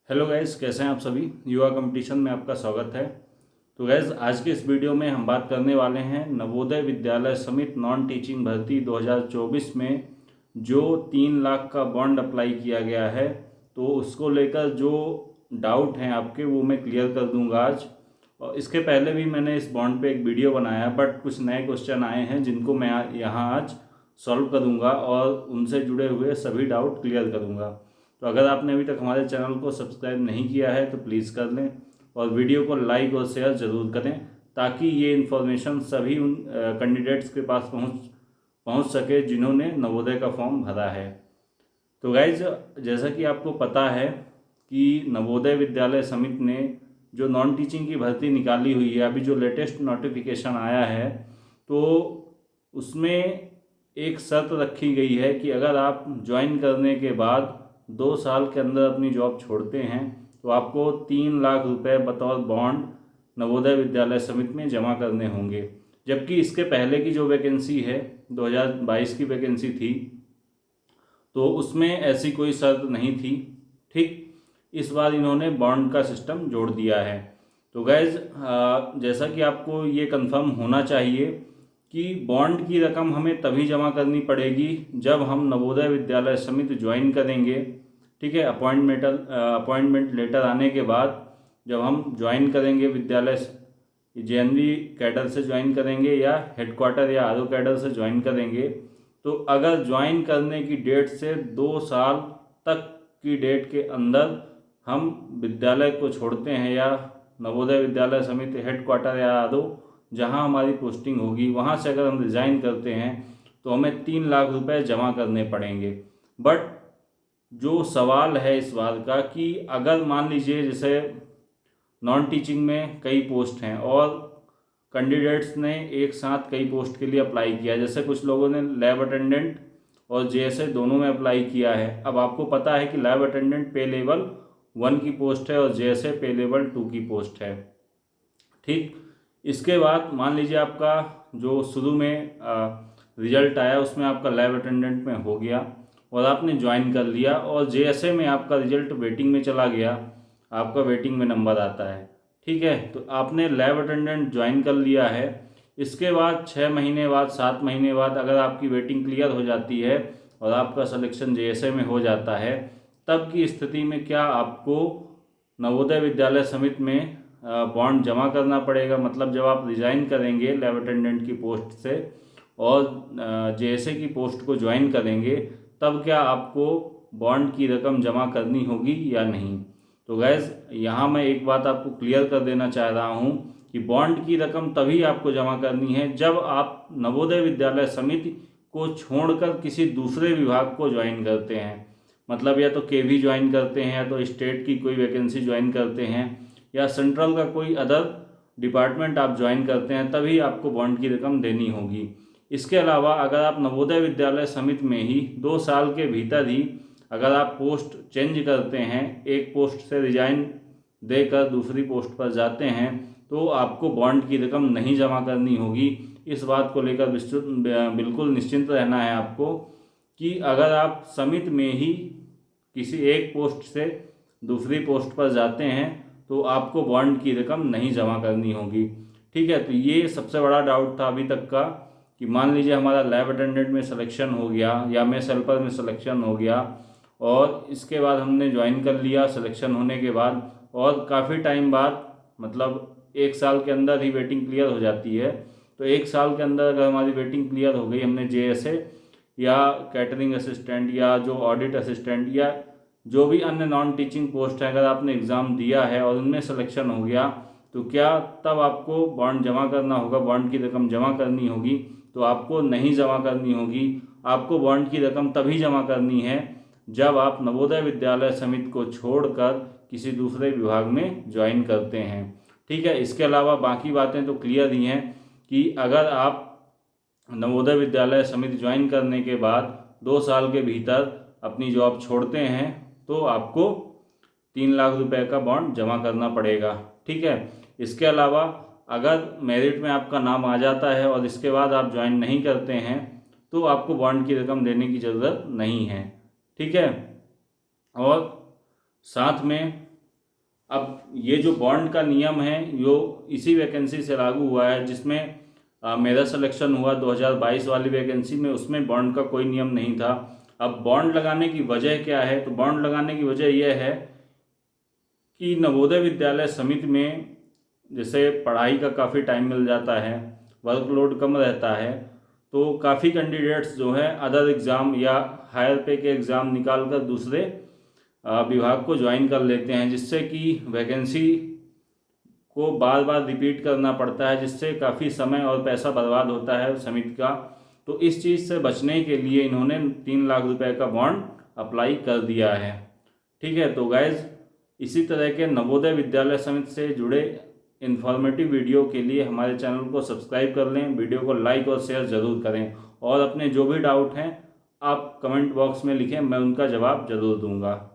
Hello guys, कैसे हैं आप सभी। युवा कंपटीशन में आपका स्वागत है। तो गैस, आज के इस वीडियो में हम बात करने वाले हैं नवोदय विद्यालय समिति नॉन टीचिंग भर्ती 2024 में जो 3 लाख का बॉन्ड अप्लाई किया गया है, तो उसको लेकर जो डाउट हैं आपके वो मैं क्लियर कर दूंगा आज। और इसके पहले भी मैंने इस बॉन्ड पे एक वीडियो बनाया, बट कुछ नए क्वेश्चन आए हैं जिनको मैं यहाँ आज सॉल्व करूँगा और उनसे जुड़े हुए सभी डाउट क्लियर करूँगा। तो अगर आपने अभी तक हमारे चैनल को सब्सक्राइब नहीं किया है तो प्लीज़ कर लें और वीडियो को लाइक और शेयर ज़रूर करें, ताकि ये इन्फॉर्मेशन सभी उन कैंडिडेट्स के पास पहुंच सके जिन्होंने नवोदय का फॉर्म भरा है। तो गाइज, जैसा कि आपको पता है कि नवोदय विद्यालय समिति ने जो नॉन टीचिंग की भर्ती निकाली हुई है, अभी जो लेटेस्ट नोटिफिकेशन आया है, तो उसमें एक शर्त रखी गई है कि अगर आप ज्वाइन करने के बाद 2 साल के अंदर अपनी जॉब छोड़ते हैं तो आपको 3 लाख रुपए बतौर बॉन्ड नवोदय विद्यालय समिति में जमा करने होंगे। जबकि इसके पहले की जो वैकेंसी है 2022 की वैकेंसी थी, तो उसमें ऐसी कोई शर्त नहीं थी। ठीक, इस बार इन्होंने बॉन्ड का सिस्टम जोड़ दिया है। तो गैज़, जैसा कि आपको ये कंफर्म होना चाहिए कि बॉन्ड की रकम हमें तभी जमा करनी पड़ेगी जब हम नवोदय विद्यालय समिति ज्वाइन करेंगे। ठीक है, अपॉइंटमेंट लेटर आने के बाद जब हम ज्वाइन करेंगे विद्यालय, जेएनवी कैडर से ज्वाइन करेंगे या हेडक्वार्टर या आरओ कैडर से ज्वाइन करेंगे, तो अगर ज्वाइन करने की डेट से 2 साल तक की डेट के अंदर हम विद्यालय को छोड़ते हैं या नवोदय विद्यालय समिति हेडक्वार्टर या आरओ जहां हमारी पोस्टिंग होगी वहां से अगर हम रिज़ाइन करते हैं तो हमें 3 लाख रुपए जमा करने पड़ेंगे। बट जो सवाल है इस बात का कि अगर मान लीजिए जैसे नॉन टीचिंग में कई पोस्ट हैं और कैंडिडेट्स ने एक साथ कई पोस्ट के लिए अप्लाई किया, जैसे कुछ लोगों ने लैब अटेंडेंट और जेएसए दोनों में अप्लाई किया है। अब आपको पता है कि लैब अटेंडेंट पे लेवल 1 की पोस्ट है और जेएसए पे लेवल 2 की पोस्ट है। ठीक, इसके बाद मान लीजिए आपका जो शुरू में रिजल्ट आया उसमें आपका लैब अटेंडेंट में हो गया और आपने ज्वाइन कर लिया, और जेएसए में आपका रिजल्ट वेटिंग में चला गया, आपका वेटिंग में नंबर आता है। ठीक है, तो आपने लैब अटेंडेंट ज्वाइन कर लिया है। इसके बाद 6 महीने बाद 7 महीने बाद अगर आपकी वेटिंग क्लियर हो जाती है और आपका सिलेक्शन जेएसए में हो जाता है, तब की स्थिति में क्या आपको नवोदय विद्यालय समिति में बॉन्ड जमा करना पड़ेगा। मतलब जब आप रिज़ाइन करेंगे लैब अटेंडेंट की पोस्ट से और जेएसए की पोस्ट को ज्वाइन करेंगे, तब क्या आपको बॉन्ड की रकम जमा करनी होगी या नहीं। तो गैस, यहाँ मैं एक बात आपको क्लियर कर देना चाह रहा हूँ कि बॉन्ड की रकम तभी आपको जमा करनी है जब आप नवोदय विद्यालय समिति को छोड़कर किसी दूसरे विभाग को ज्वाइन करते हैं। मतलब या तो केवी ज्वाइन करते हैं, या तो स्टेट की कोई वैकेंसी ज्वाइन करते हैं, या सेंट्रल का कोई अदर डिपार्टमेंट आप ज्वाइन करते हैं, तभी आपको बॉन्ड की रकम देनी होगी। इसके अलावा अगर आप नवोदय विद्यालय समिति में ही 2 साल के भीतर ही अगर आप पोस्ट चेंज करते हैं, एक पोस्ट से रिजाइन देकर दूसरी पोस्ट पर जाते हैं, तो आपको बॉन्ड की रकम नहीं जमा करनी होगी। इस बात को लेकर बिल्कुल निश्चिंत रहना है आपको कि अगर आप समिति में ही किसी एक पोस्ट से दूसरी पोस्ट पर जाते हैं तो आपको बॉन्ड की रकम नहीं जमा करनी होगी। ठीक है, तो ये सबसे बड़ा डाउट था अभी तक का कि मान लीजिए हमारा लैब अटेंडेंट में सिलेक्शन हो गया या मेस हेल्पर में सिलेक्शन हो गया और इसके बाद हमने ज्वाइन कर लिया सिलेक्शन होने के बाद, और काफ़ी टाइम बाद मतलब 1 साल के अंदर ही वेटिंग क्लियर हो जाती है। तो 1 साल के अंदर अगर हमारी वेटिंग क्लियर हो गई, हमने जेएसए या कैटरिंग असिस्टेंट या जो ऑडिट असिस्टेंट या जो भी अन्य नॉन टीचिंग पोस्ट है, अगर आपने एग्ज़ाम दिया है और उनमें सिलेक्शन हो गया, तो क्या तब आपको बॉन्ड जमा करना होगा, बॉन्ड की रकम जमा करनी होगी? तो आपको नहीं जमा करनी होगी। आपको बॉन्ड की रकम तभी जमा करनी है जब आप नवोदय विद्यालय समिति को छोड़कर किसी दूसरे विभाग में ज्वाइन करते हैं। ठीक है, इसके अलावा बाकी बातें तो क्लियर ही हैं कि अगर आप नवोदय विद्यालय समिति ज्वाइन करने के बाद 2 साल के भीतर अपनी जॉब छोड़ते हैं तो आपको 3 लाख रुपए का बॉन्ड जमा करना पड़ेगा। ठीक है, इसके अलावा अगर मेरिट में आपका नाम आ जाता है और इसके बाद आप ज्वाइन नहीं करते हैं तो आपको बॉन्ड की रकम देने की ज़रूरत नहीं है। ठीक है, और साथ में अब ये जो बॉन्ड का नियम है यो इसी वैकेंसी से लागू हुआ है जिसमें मेरा सिलेक्शन हुआ 2022 वाली वैकेंसी में, उसमें बॉन्ड का कोई नियम नहीं था। अब बॉन्ड लगाने की वजह क्या है, तो बॉन्ड लगाने की वजह यह है कि नवोदय विद्यालय समिति में जैसे पढ़ाई का काफ़ी टाइम मिल जाता है, वर्कलोड कम रहता है, तो काफ़ी कैंडिडेट्स जो है अदर एग्ज़ाम या हायर पे के एग्ज़ाम निकाल कर दूसरे विभाग को ज्वाइन कर लेते हैं, जिससे कि वैकेंसी को बार बार रिपीट करना पड़ता है, जिससे काफ़ी समय और पैसा बर्बाद होता है समिति का। तो इस चीज़ से बचने के लिए इन्होंने 3 लाख रुपए का बॉन्ड अप्लाई कर दिया है। ठीक है, तो गाइज इसी तरह के नवोदय विद्यालय समिति से जुड़े इन्फॉर्मेटिव वीडियो के लिए हमारे चैनल को सब्सक्राइब कर लें, वीडियो को लाइक और शेयर ज़रूर करें, और अपने जो भी डाउट हैं आप कमेंट बॉक्स में लिखें, मैं उनका जवाब ज़रूर दूंगा।